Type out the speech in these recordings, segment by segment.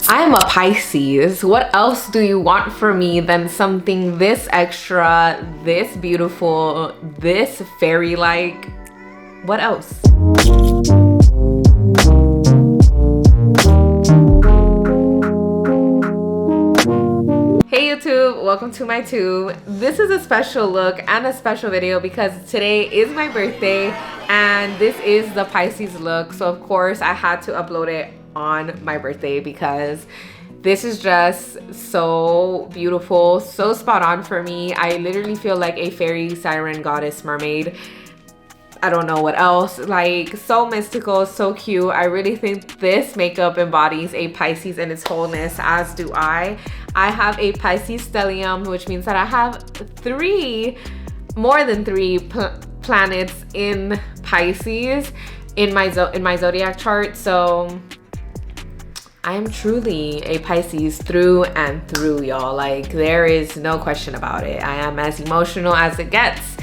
I'm a Pisces. What else do you want from me than something this extra, this beautiful, this fairy-like? What else? Hey YouTube, welcome to my tube. This is a special look and a special video because today is my birthday and this is the Pisces look. So of course I had to upload it on my birthday because this is just so beautiful, so spot on for me. I literally feel like a fairy, siren, goddess, mermaid. I don't know what else. Like, so mystical, so cute. I really think this makeup embodies a Pisces in its wholeness, as do I. I have a Pisces stellium, which means that I have more than three planets in Pisces in my zodiac chart. So I am truly a Pisces through and through, y'all. Like, there is no question about it. I am as emotional as it gets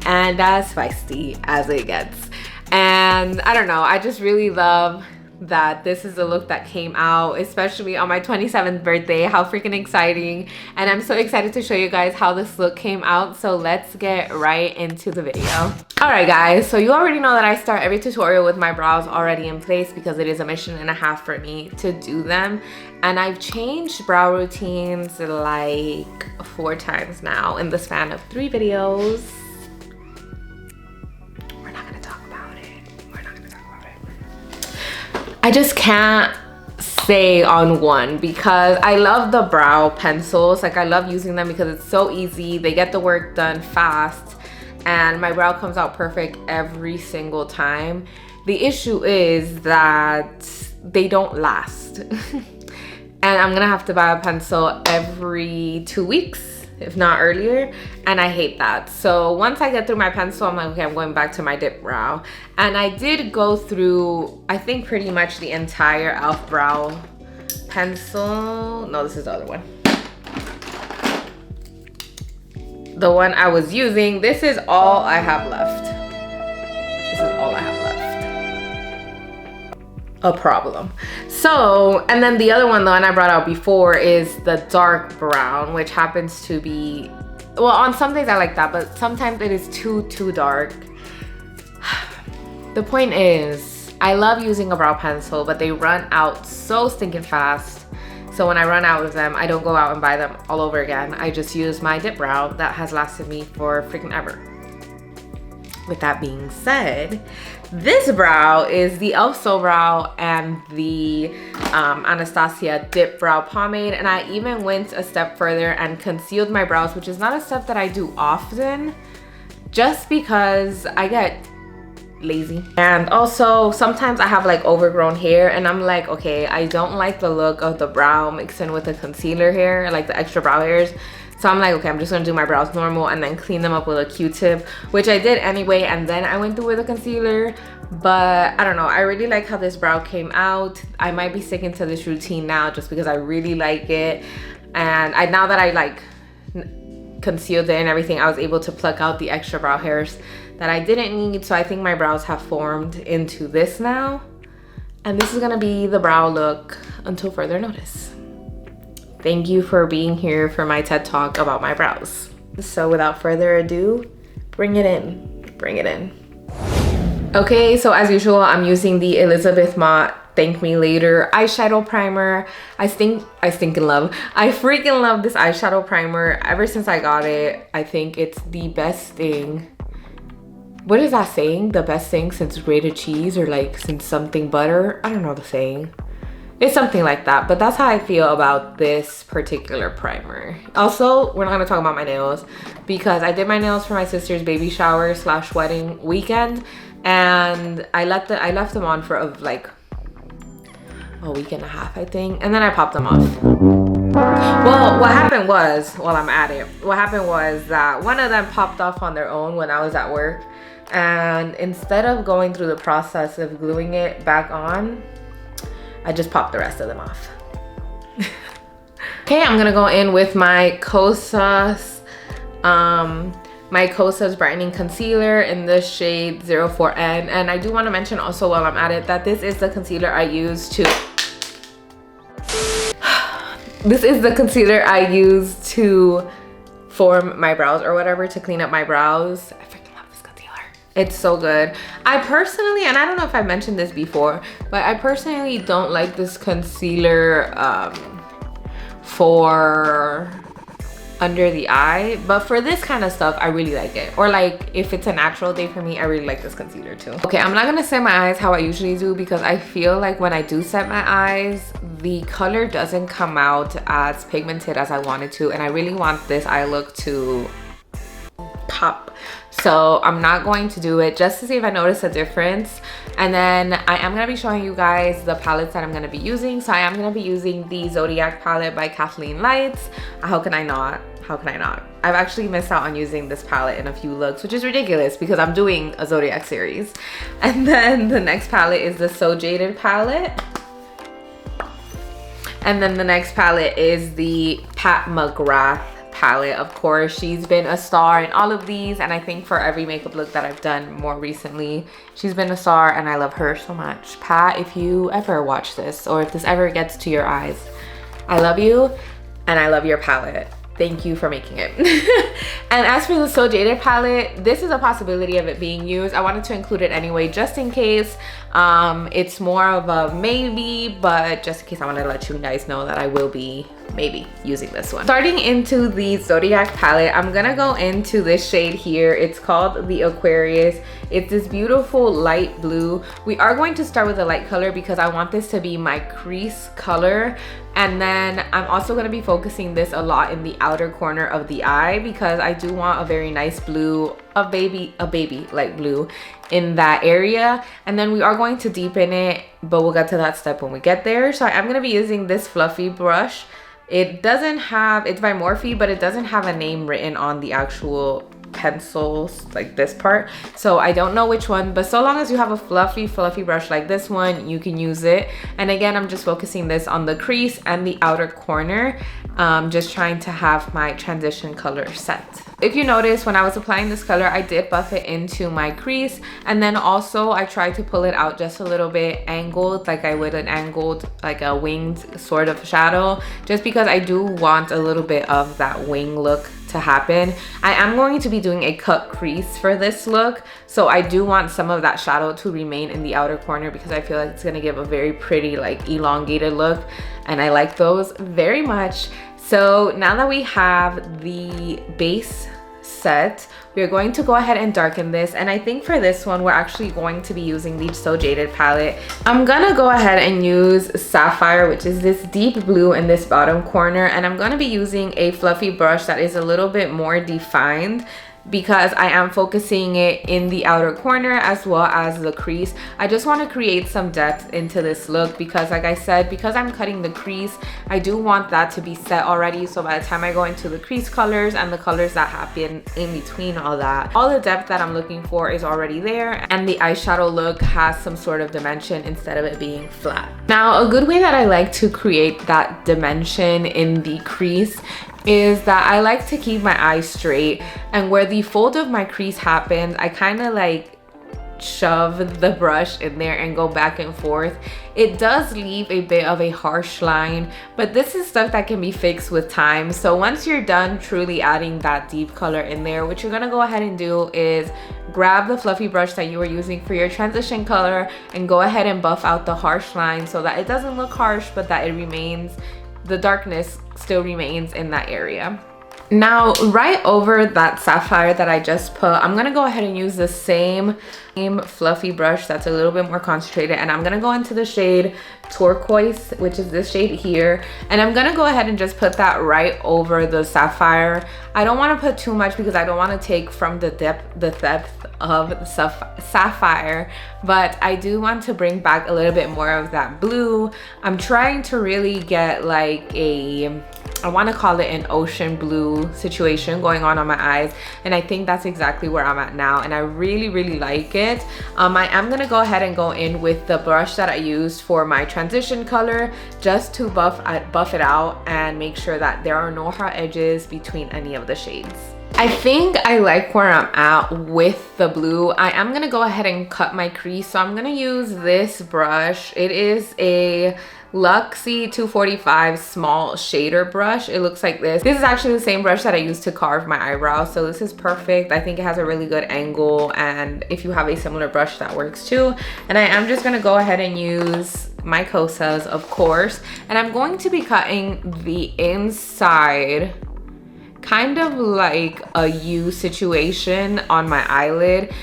and as feisty as it gets. And I don't know, I just really love that this is the look that came out, especially on my 27th birthday. How freaking exciting. And I'm so excited to show you guys how this look came out. So let's get right into the video. All right guys, so you already know that I start every tutorial with my brows already in place because it is a mission and a half for me to do them. And I've changed brow routines like 4 times now in the span of 3 videos. I just can't say on one because I love the brow pencils. Like, I love using them because it's so easy. They get the work done fast and my brow comes out perfect every single time. The issue is that they don't last. And I'm gonna have to buy a pencil every 2 weeks, if not earlier, and I hate that. So once I get through my pencil, I'm like, okay, I'm going back to my dip brow. And I did go through, I think, pretty much the entire e.l.f. brow pencil. No, this is the other one. The one I was using. This is all I have left. This is all I have left. A problem. So, and then the other one, the one I brought out before, is the dark brown, which happens to be, well, on some days I like that, but sometimes it is too dark. The point is, I love using a brow pencil, but they run out so stinking fast. So when I run out of them, I don't go out and buy them all over again. I just use my dip brow that has lasted me for freaking ever. With that being said, this brow is the e.l.f. Soul Brow and the Anastasia Dip Brow Pomade. And I even went a step further and concealed my brows, which is not a step that I do often, just because I get lazy. And also, sometimes I have like overgrown hair and I'm like, okay, I don't like the look of the brow mixed in with the concealer hair, like the extra brow hairs. So I'm like, okay, I'm just gonna do my brows normal and then clean them up with a Q-tip, which I did anyway, and then I went through with a concealer. But I don't know, I really like how this brow came out. I might be sticking to this routine now just because I really like it. And now that I like concealed it and everything, I was able to pluck out the extra brow hairs that I didn't need. So I think my brows have formed into this now. And this is gonna be the brow look until further notice. Thank you for being here for my TED Talk about my brows. So without further ado, bring it in, bring it in. Okay, so as usual, I'm using the Elizabeth Mott Thank Me Later eyeshadow primer. I freaking love this eyeshadow primer. Ever since I got it, I think it's the best thing. What is that saying? The best thing since grated cheese, or like since something butter? I don't know the saying. It's something like that, but that's how I feel about this particular primer. Also, we're not gonna talk about my nails because I did my nails for my sister's baby shower / wedding weekend, and I left them on for like a week and a half, I think, and then I popped them off. Well, what happened was, while I'm at it, what happened was that one of them popped off on their own when I was at work, and instead of going through the process of gluing it back on, I just popped the rest of them off. Okay, I'm gonna go in with my Kosas Brightening Concealer in the shade 04N. And I do want to mention also while I'm at it that this is the concealer I use to This is the concealer I use to form my brows or whatever, to clean up my brows. I freaking love this concealer. It's so good. I personally, and I don't know if I mentioned this before, but I personally don't like this concealer for under the eye, but for this kind of stuff I really like it. Or like if it's a natural day for me, I really like this concealer too. Okay, I'm not gonna set my eyes how I usually do, because I feel like when I do set my eyes, the color doesn't come out as pigmented as I want it to, and I really want this eye look to pop. So I'm not going to do it, just to see if I notice a difference. And then I am going to be showing you guys the palettes that I'm going to be using. So I am going to be using the Zodiac palette by Kathleen Lights. How can I not? How can I not? I've actually missed out on using this palette in a few looks, which is ridiculous because I'm doing a Zodiac series. And then the next palette is the So Jaded palette. And then the next palette is the Pat McGrath palette. Of course, she's been a star in all of these, and I think for every makeup look that I've done more recently, she's been a star, and I love her so much. Pat, if you ever watch this, or if this ever gets to your eyes, I love you and I love your palette. Thank you for making it. And as for the So Jaded palette, this is a possibility of it being used. I wanted to include it anyway, just in case. It's more of a maybe, but just in case, I wanted to let you guys know that I will be maybe using this one. Starting into the Zodiac palette, I'm gonna go into this shade here. It's called the Aquarius. It's this beautiful light blue. We are going to start with a light color because I want this to be my crease color. And then I'm also going to be focusing this a lot in the outer corner of the eye, because I do want a very nice blue, a baby light blue in that area. And then we are going to deepen it, but we'll get to that step when we get there. So I am going to be using this fluffy brush. It doesn't have, it's by Morphe, but it doesn't have a name written on the actual pencils, like this part, so I don't know which one, but so long as you have a fluffy brush like this one, you can use it. And again, I'm just focusing this on the crease and the outer corner, just trying to have my transition color set. If you notice, when I was applying this color, I did buff it into my crease, and then also I tried to pull it out just a little bit angled, like I would an angled, like a winged sort of shadow, just because I do want a little bit of that wing look to happen. I am going to be doing a cut crease for this look, so I do want some of that shadow to remain in the outer corner, because I feel like it's going to give a very pretty, like, elongated look, and I like those very much. So now that we have the base set, we're going to go ahead and darken this, and I think for this one we're actually going to be using the So Jaded palette. I'm gonna go ahead and use Sapphire, which is this deep blue in this bottom corner, and I'm gonna be using a fluffy brush that is a little bit more defined, because I am focusing it in the outer corner as well as the crease. I just want to create some depth into this look, because like I said, because I'm cutting the crease, I do want that to be set already, so by the time I go into the crease colors and the colors that happen in between all that, all the depth that I'm looking for is already there, and the eyeshadow look has some sort of dimension instead of it being flat. Now, a good way that I like to create that dimension in the crease is that I like to keep my eyes straight, and where the fold of my crease happens, I kind of like shove the brush in there and go back and forth. It does leave a bit of a harsh line, but this is stuff that can be fixed with time. So once you're done truly adding that deep color in there, what you're gonna go ahead and do is grab the fluffy brush that you were using for your transition color and go ahead and buff out the harsh line so that it doesn't look harsh, but that it remains, the darkness still remains in that area. Now, right over that sapphire that I just put, I'm gonna go ahead and use the same fluffy brush that's a little bit more concentrated, and I'm gonna go into the shade Turquoise, which is this shade here, and I'm gonna go ahead and just put that right over the sapphire. I don't want to put too much because I don't want to take from the depth of the sapphire, but I do want to bring back a little bit more of that blue. I'm trying to really get like a, I want to call it an ocean blue situation going on my eyes, and I think that's exactly where I'm at now, and I really like it. I am gonna go ahead and go in with the brush that I used for my transition color, just to buff it out and make sure that there are no hard edges between any of the shades. I think I like where I'm at with the blue. I am gonna go ahead and cut my crease, so I'm gonna use this brush. It is a Luxie 245 small shader brush. It looks like this. This is actually the same brush that I used to carve my eyebrows, so this is perfect. I think it has a really good angle, and if you have a similar brush, that works too. And I am just gonna go ahead and use my Kosas, of course, and I'm going to be cutting the inside kind of like a U situation on my eyelid.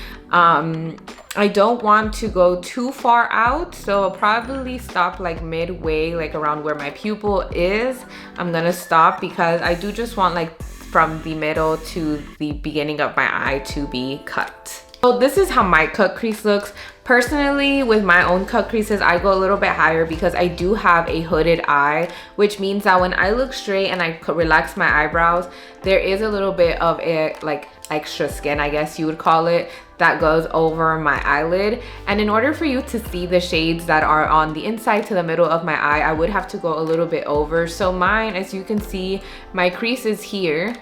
I don't want to go too far out, so I'll probably stop like midway, like around where my pupil is. I'm gonna stop because I do just want like from the middle to the beginning of my eye to be cut. So this is how my cut crease looks. Personally, with my own cut creases, I go a little bit higher because I do have a hooded eye, which means that when I look straight and I relax my eyebrows, there is a little bit of a like extra skin, I guess you would call it, that goes over my eyelid. And in order for you to see the shades that are on the inside to the middle of my eye, I would have to go a little bit over. So mine, as you can see, my crease is here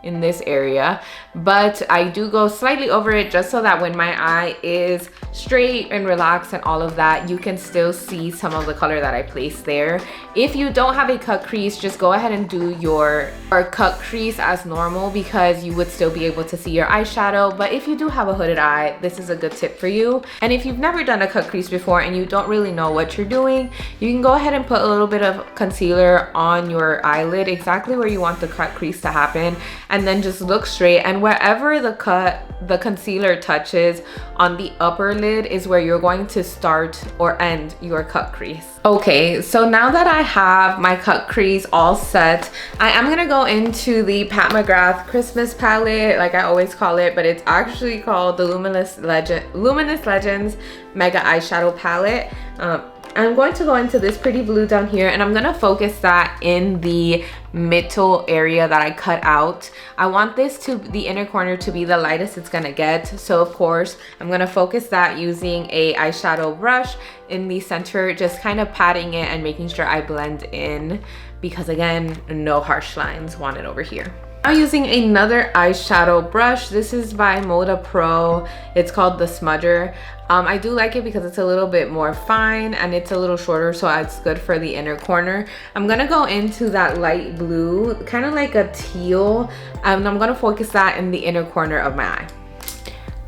in this area, but I do go slightly over it just so that when my eye is straight and relaxed and all of that, you can still see some of the color that I placed there. If you don't have a cut crease, just go ahead and do your cut crease as normal because you would still be able to see your eyeshadow. But if you do have a hooded eye, this is a good tip for you. And if you've never done a cut crease before and you don't really know what you're doing, you can go ahead and put a little bit of concealer on your eyelid, exactly where you want the cut crease to happen, and then just look straight, and wherever the concealer touches on the upper lid is where you're going to start or end your cut crease. Okay, so now that I have my cut crease all set, I am gonna go into the Pat McGrath Christmas palette, like I always call it, but it's actually called the Luminous Legends Mega Eyeshadow Palette. I'm going to go into this pretty blue down here, and I'm gonna focus that in the middle area that I cut out. I want the inner corner to be the lightest it's gonna get. So of course, I'm gonna focus that using a eyeshadow brush in the center, just kind of patting it and making sure I blend in, because again, no harsh lines wanted over here. Now using another eyeshadow brush. This is by Moda Pro. It's called the Smudger. I do like it because it's a little bit more fine and it's a little shorter, so it's good for the inner corner. I'm gonna go into that light blue, kind of like a teal, and I'm gonna focus that in the inner corner of my eye.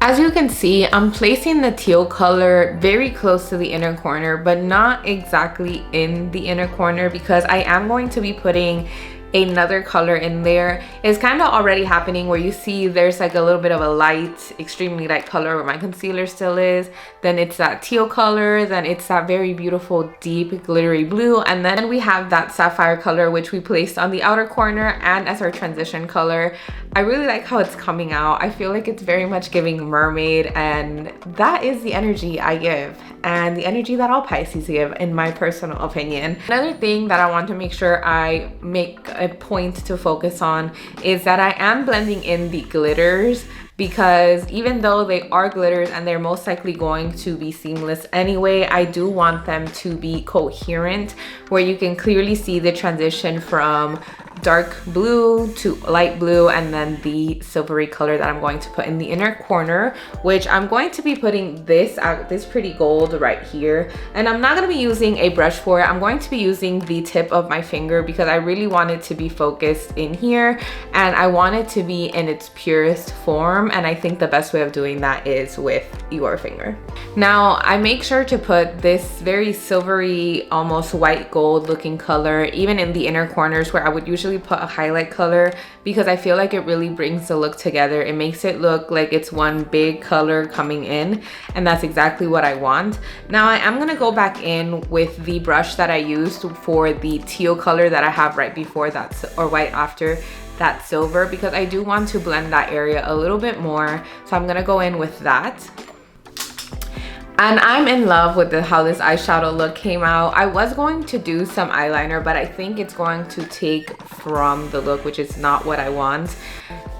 As you can see, I'm placing the teal color very close to the inner corner, but not exactly in the inner corner, because I am going to be putting another color in there. It's kind of already happening where you see there's like a little bit of a light, extremely light color where my concealer still is, then it's that teal color, then it's that very beautiful deep glittery blue, and then we have that sapphire color which we placed on the outer corner and as our transition color. I really like how it's coming out. I feel like it's very much giving mermaid, and that is the energy I give and the energy that all Pisces give, in my personal opinion. Another thing that I want to make sure I make a point to focus on is that I am blending in the glitters, because even though they are glitters and they're most likely going to be seamless anyway, I do want them to be coherent, where you can clearly see the transition from dark blue to light blue, and then the silvery color that I'm going to put in the inner corner, which I'm going to be putting this pretty gold right here. And I'm not going to be using a brush for it. I'm going to be using the tip of my finger because I really want it to be focused in here, and I want it to be in its purest form. And I think the best way of doing that is with your finger. Now I make sure to put this very silvery, almost white gold looking color even in the inner corners, where I would usually put a highlight color, because I feel like it really brings the look together. It makes it look like it's one big color coming in, and that's exactly what I want. Now I am gonna go back in with the brush that I used for the teal color that I have right before that, or right after that silver, because I do want to blend that area a little bit more. So I'm gonna go in with that. And I'm in love with how this eyeshadow look came out. I was going to do some eyeliner, but I think it's going to take from the look, which is not what I want.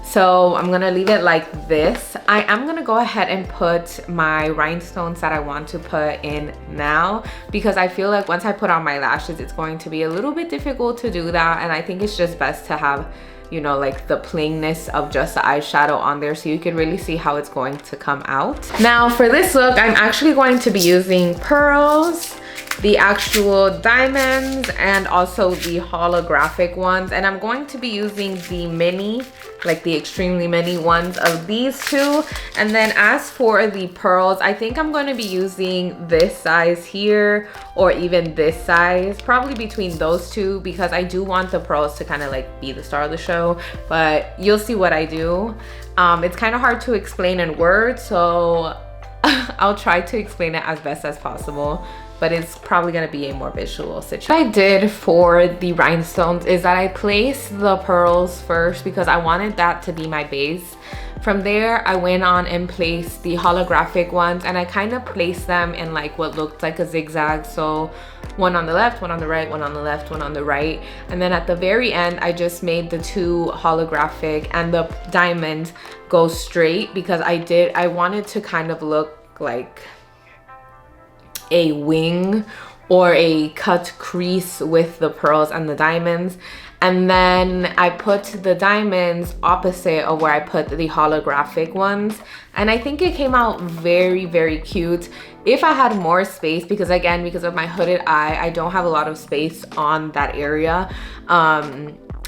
So I'm gonna leave it like this. I am gonna go ahead and put my rhinestones that I want to put in now, because I feel like once I put on my lashes, it's going to be a little bit difficult to do that. And I think it's just best to have, you know, like the plainness of just the eyeshadow on there, so you can really see how it's going to come out. Now for this look, I'm actually going to be using pearls. the actual diamonds and also the holographic ones. And I'm going to be using the mini, like the extremely mini ones of these two. And then as for the pearls, I think I'm going to be using this size here or even this size, probably between those two, because I do want the pearls to kind of like be the star of the show, but you'll see what I do. It's kind of hard to explain in words, so I'll try to explain it as best as possible, but it's probably going to be a more visual situation. What I did for the rhinestones is that I placed the pearls first because I wanted that to be my base. From there, I went on and placed the holographic ones, and I kind of placed them in like what looked like a zigzag. So one on the left, one on the right, one on the left, one on the right. And then at the very end, I just made the two holographic and the diamond go straight because I wanted to kind of look like a wing or a cut crease with the pearls and the diamonds. And then I put the diamonds opposite of where I put the holographic ones. And I think it came out very, very cute. If I had more space, because again, because of my hooded eye, I don't have a lot of space on that area.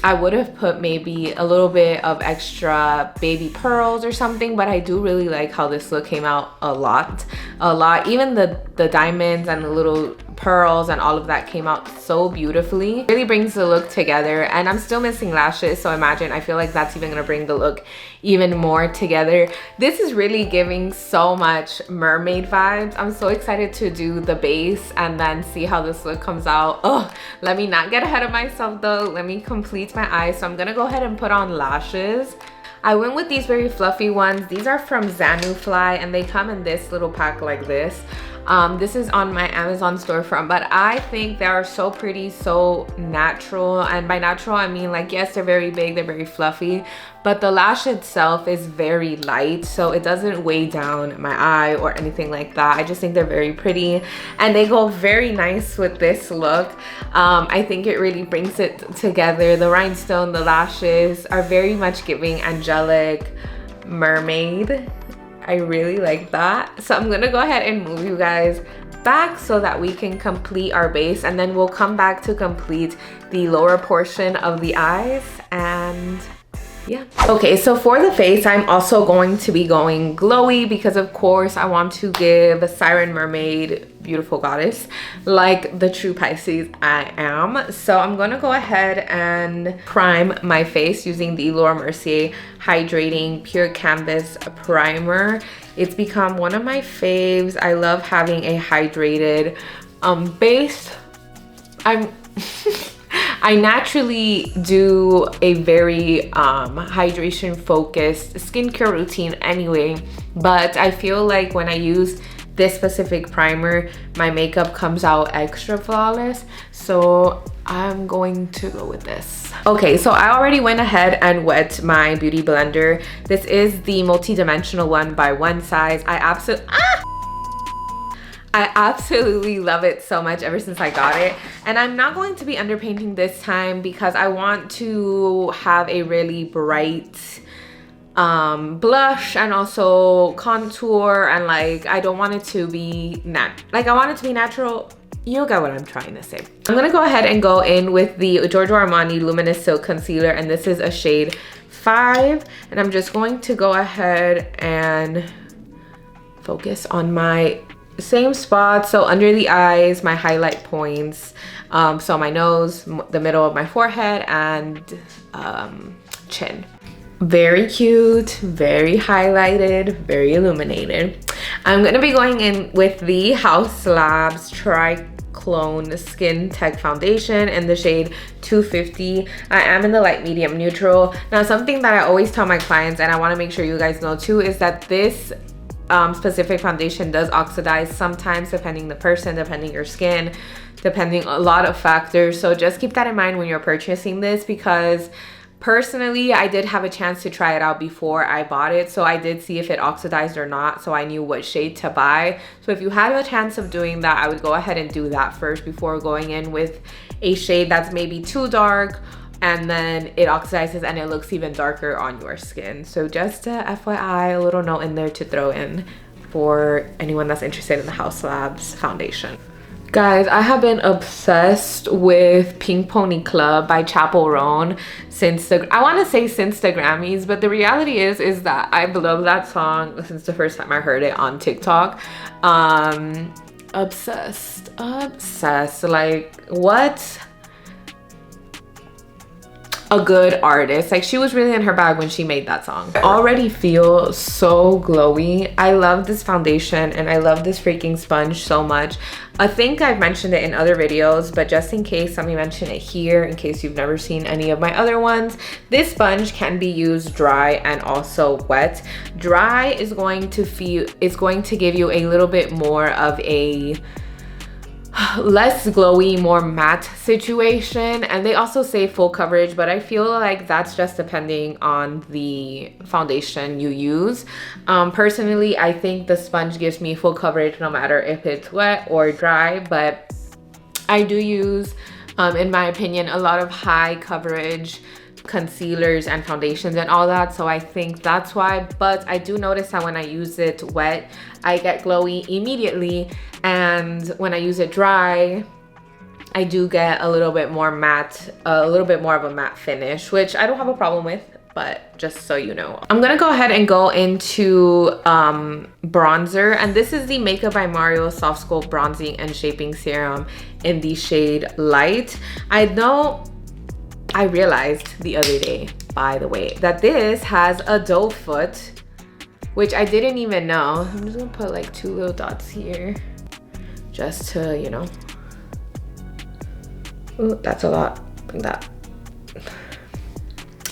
I would have put maybe a little bit of extra baby pearls or something, but I do really like how this look came out a lot. Even the diamonds and the little pearls and all of that came out so beautifully. It really brings the look together, and I'm still missing lashes, so imagine, I feel like that's even gonna bring the look even more together. This is really giving so much mermaid vibes. I'm so excited to do the base and then see how this look comes out. Oh, let me not get ahead of myself though. Let me complete my eyes. So I'm gonna go ahead and put on lashes. I went with these very fluffy ones. These are from Zanufly, and they come in this little pack like this. This is on my Amazon storefront, but I think they are so pretty, so natural. And by natural, I mean like, yes, they're very big, they're very fluffy, but the lash itself is very light, so it doesn't weigh down my eye or anything like that. I just think they're very pretty, and they go very nice with this look. I think it really brings it together. The rhinestone, the lashes are very much giving angelic mermaid. I really like that. So I'm gonna go ahead and move you guys back so that we can complete our base, and then we'll come back to complete the lower portion of the eyes. And yeah. Okay, so for the face, I'm also going to be going glowy because of course I want to give a siren mermaid, beautiful goddess, like the true Pisces I am. So I'm gonna go ahead and prime my face using the Laura Mercier Hydrating Pure Canvas Primer. It's become one of my faves. I love having a hydrated base. I naturally do a very hydration focused skincare routine anyway, but I feel like when I use this specific primer, my makeup comes out extra flawless. So I'm going to go with this. Okay, so I already went ahead and wet my beauty blender. This is the multi-dimensional one by One Size. I absolutely love it so much ever since I got it. And I'm not going to be underpainting this time because I want to have a really bright blush and also contour, and like I don't want it to be I want it to be natural. You get what I'm trying to say. I'm gonna go ahead and go in with the Giorgio Armani Luminous Silk Concealer, and this is a shade 5, and I'm just going to go ahead and focus on my same spot. So under the eyes, my highlight points, so my nose, the middle of my forehead, and chin. Very cute, very highlighted, very illuminated. I'm gonna be going in with the Haus Labs Tri-Clone Skin Tech Foundation in the shade 250. I am in the light medium neutral. Now, something that I always tell my clients, and I wanna make sure you guys know too, is that this specific foundation does oxidize sometimes, depending the person, depending your skin, depending a lot of factors. So just keep that in mind when you're purchasing this, because personally, I did have a chance to try it out before I bought it, so I did see if it oxidized or not, so I knew what shade to buy. So if you had a chance of doing that, I would go ahead and do that first before going in with a shade that's maybe too dark and then it oxidizes and it looks even darker on your skin. So just a FYI, a little note in there to throw in for anyone that's interested in the Haus Labs foundation. Guys, I have been obsessed with Pink Pony Club by Chappell Roan since I want to say since the Grammys, but the reality is that I've loved that song since the first time I heard it on TikTok. Obsessed. Like, what a good artist. Like, she was really in her bag when she made that song. I already feel so glowy. I love this foundation and I love this freaking sponge so much. I think I've mentioned it in other videos, but just in case, let me mention it here in case you've never seen any of my other ones. This sponge can be used dry and also wet. Dry is going to give you a little bit more of a less glowy, more matte situation, and they also say full coverage, but I feel like that's just depending on the foundation you use. Personally, I think the sponge gives me full coverage no matter if it's wet or dry, but I do use, in my opinion, a lot of high coverage concealers and foundations and all that, so I think that's why. But I do notice that when I use it wet, I get glowy immediately, and when I use it dry, I do get a little bit more matte, a little bit more of a matte finish, which I don't have a problem with, but just so you know. I'm gonna go ahead and go into bronzer, and this is the Makeup by Mario Soft Sculpt Bronzing and Shaping Serum in the shade Light. I realized the other day, by the way, that this has a doe foot, which I didn't even know. I'm just gonna put like 2 little dots here just to, you know. Ooh, that's a lot. Like that.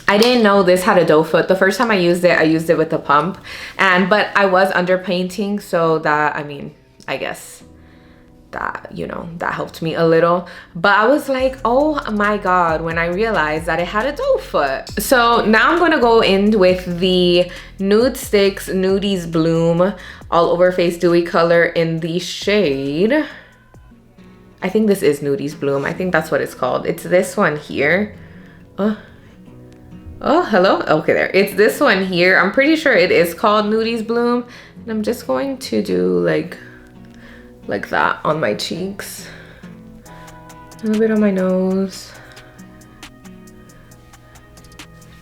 I didn't know this had a doe foot. The first time I used it with the pump, but I was underpainting, so that, I mean, I guess that, you know, that helped me a little. But I was like, oh my god, when I realized that it had a doe foot. So now I'm gonna go in with the Nude Sticks Nudies Bloom All Over Face Dewy Color in the shade, I think this is Nudies Bloom. I think that's what it's called. It's this one here. Oh, hello. Okay, there. It's this one here. I'm pretty sure it is called Nudies Bloom. And I'm just going to do like that on my cheeks, a little bit on my nose,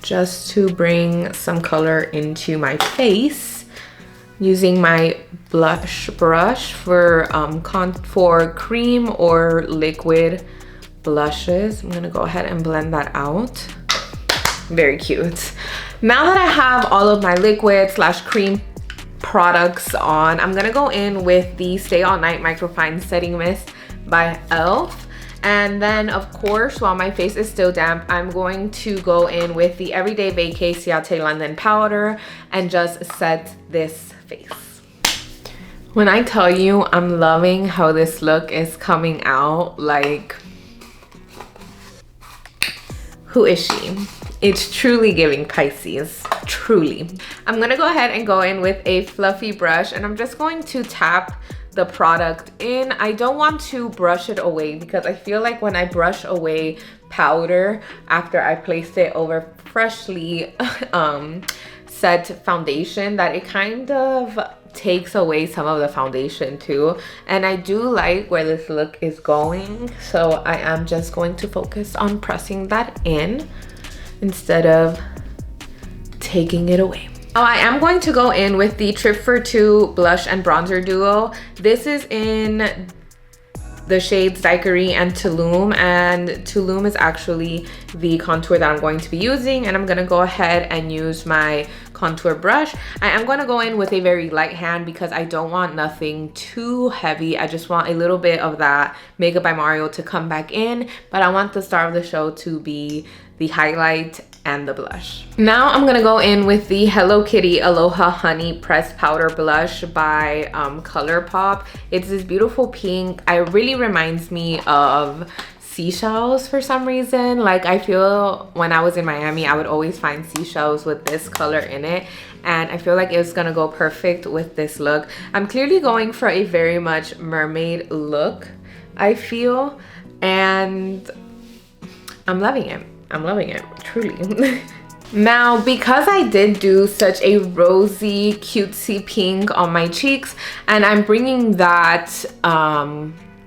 just to bring some color into my face, using my blush brush for cream or liquid blushes. I'm gonna go ahead and blend that out. Very cute. Now that I have all of my liquid / cream products on, I'm gonna go in with the Stay All Night Microfine Setting Mist by e.l.f. And then, of course, while my face is still damp, I'm going to go in with the Everyday Vacay Ciate London Powder and just set this face. When I tell you I'm loving how this look is coming out, like, who is she? It's truly giving Pisces, truly. I'm gonna go ahead and go in with a fluffy brush, and I'm just going to tap the product in. I don't want to brush it away because I feel like when I brush away powder after I placed it over freshly set foundation, that it kind of takes away some of the foundation too. And I do like where this look is going, so I am just going to focus on pressing that in instead of taking it away. Now I am going to go in with the Trip for Two Blush and Bronzer Duo. This is in the shades Daiquiri and Tulum, and Tulum is actually the contour that I'm going to be using, and I'm gonna go ahead and use my contour brush. I am gonna go in with a very light hand because I don't want nothing too heavy. I just want a little bit of that Makeup by Mario to come back in, but I want the star of the show to be the highlight and the blush. Now I'm gonna go in with the Hello Kitty Aloha Honey Pressed Powder Blush by ColourPop. It's this beautiful pink. It really reminds me of seashells for some reason. Like, I feel when I was in Miami, I would always find seashells with this color in it, and I feel like it's gonna go perfect with this look. I'm clearly going for a very much mermaid look, I feel, and I'm loving it. I'm loving it, truly. Now, because I did do such a rosy, cutesy pink on my cheeks, and I'm bringing that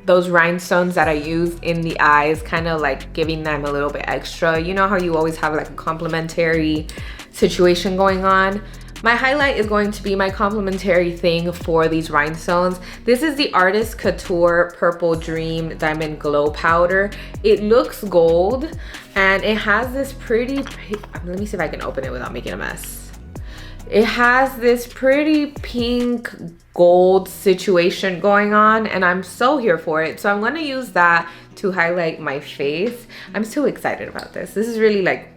those rhinestones that I use in the eyes, kind of like giving them a little bit extra. You know how you always have like a complementary situation going on? My highlight is going to be my complementary thing for these rhinestones. This is the Artist Couture Purple Dream Diamond Glow Powder. It looks gold and it has this pretty, let me see if I can open it without making a mess. It has this pretty pink gold situation going on and I'm so here for it. So I'm gonna use that to highlight my face. I'm so excited about this. This is really like,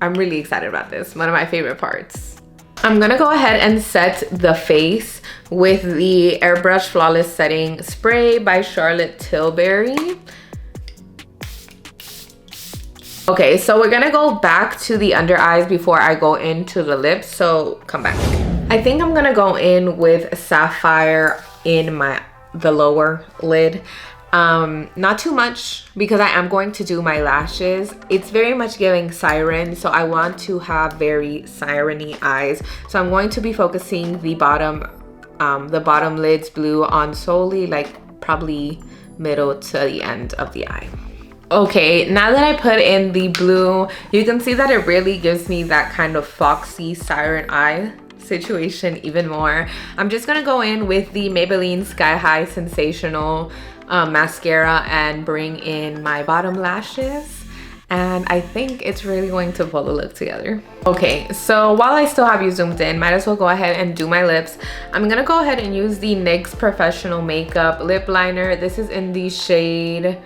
I'm really excited about this. One of my favorite parts. I'm gonna go ahead and set the face with the Airbrush Flawless Setting Spray by Charlotte Tilbury. Okay, so we're gonna go back to the under eyes before I go into the lips, so come back. I think I'm gonna go in with Sapphire in the lower lid. Not too much because I am going to do my lashes. It's very much giving siren, so I want to have very siren-y eyes. So I'm going to be focusing the bottom lid's blue on solely like probably middle to the end of the eye. Okay, now that I put in the blue, you can see that it really gives me that kind of foxy siren eye situation even more. I'm just gonna go in with the Maybelline Sky High Sensational mascara and bring in my bottom lashes, and I think it's really going to pull the look together. Okay, so while I still have you zoomed in, might as well go ahead and do my lips. I'm gonna go ahead and use the NYX Professional Makeup lip liner. This is in the shade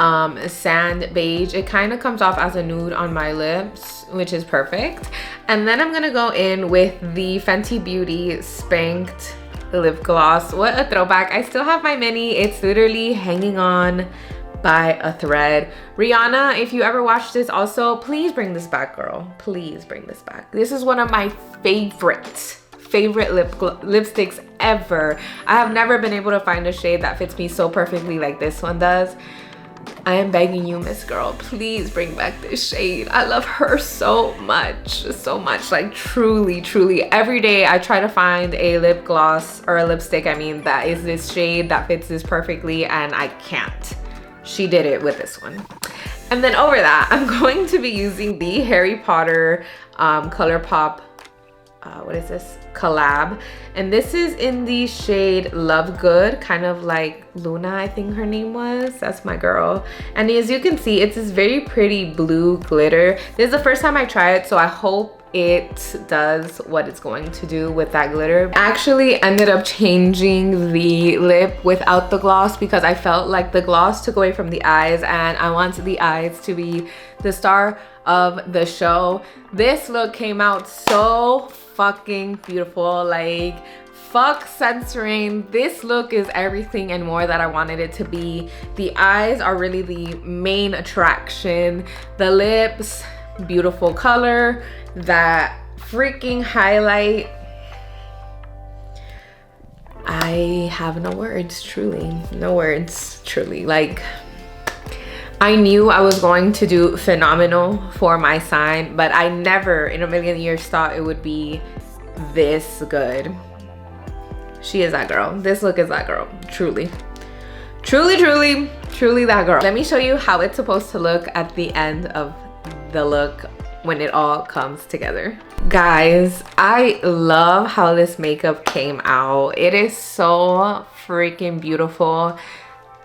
Sand Beige. It kind of comes off as a nude on my lips, which is perfect. And then I'm gonna go in with the Fenty Beauty Spanked lip gloss. What a throwback. I still have my mini. It's literally hanging on by a thread. Rihanna, if you ever watch this also, please bring this back, girl. Please bring this back. This is one of my favorite lipsticks ever. I have never been able to find a shade that fits me so perfectly like this one does. I am begging you, Miss Girl, please bring back this shade. I love her so much, like truly, truly. Every day I try to find a lip gloss or a lipstick, I mean, that is this shade that fits this perfectly, and I can't. She did it with this one. And then over that, I'm going to be using the Harry Potter ColourPop, what is this? Collab. And this is in the shade Love Good, kind of like Luna, I think her name was. That's my girl. And as you can see, it's this very pretty blue glitter. This is the first time I try it, so I hope it does what it's going to do with that glitter. I actually ended up changing the lip without the gloss because I felt like the gloss took away from the eyes, and I wanted the eyes to be the star of the show. This look came out so fucking beautiful. Like, fuck censoring. This look is everything and more that I wanted it to be. The eyes are really the main attraction. The lips, beautiful color, that freaking highlight. I have no words, truly. No words, truly. Like, I knew I was going to do phenomenal for my sign, but I never in a million years thought it would be this good. She is that girl. This look is that girl. Truly. Truly, truly, truly that girl. Let me show you how it's supposed to look at the end of the look when it all comes together. Guys, I love how this makeup came out. It is so freaking beautiful.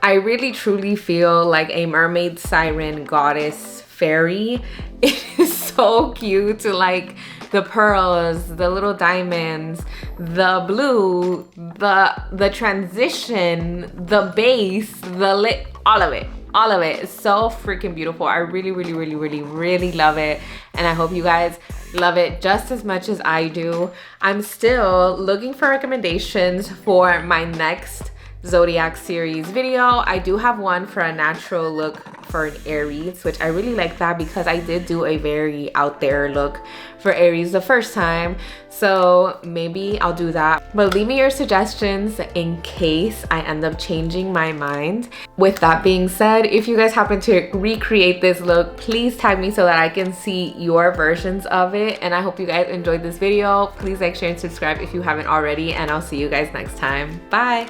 I really truly feel like a mermaid, siren, goddess, fairy. It is so cute. Like the pearls, the little diamonds, the blue, the transition, the base, the lip, all of it. All of it is so freaking beautiful. I really, really, really, really, really love it. And I hope you guys love it just as much as I do. I'm still looking for recommendations for my next Zodiac Series video. I do have one for a natural look for an Aries, which I really like that because I did do a very out there look for Aries the first time. So maybe I'll do that. But leave me your suggestions in case I end up changing my mind. With that being said, if you guys happen to recreate this look, please tag me so that I can see your versions of it. And I hope you guys enjoyed this video. Please like, share, and subscribe if you haven't already. And I'll see you guys next time. Bye.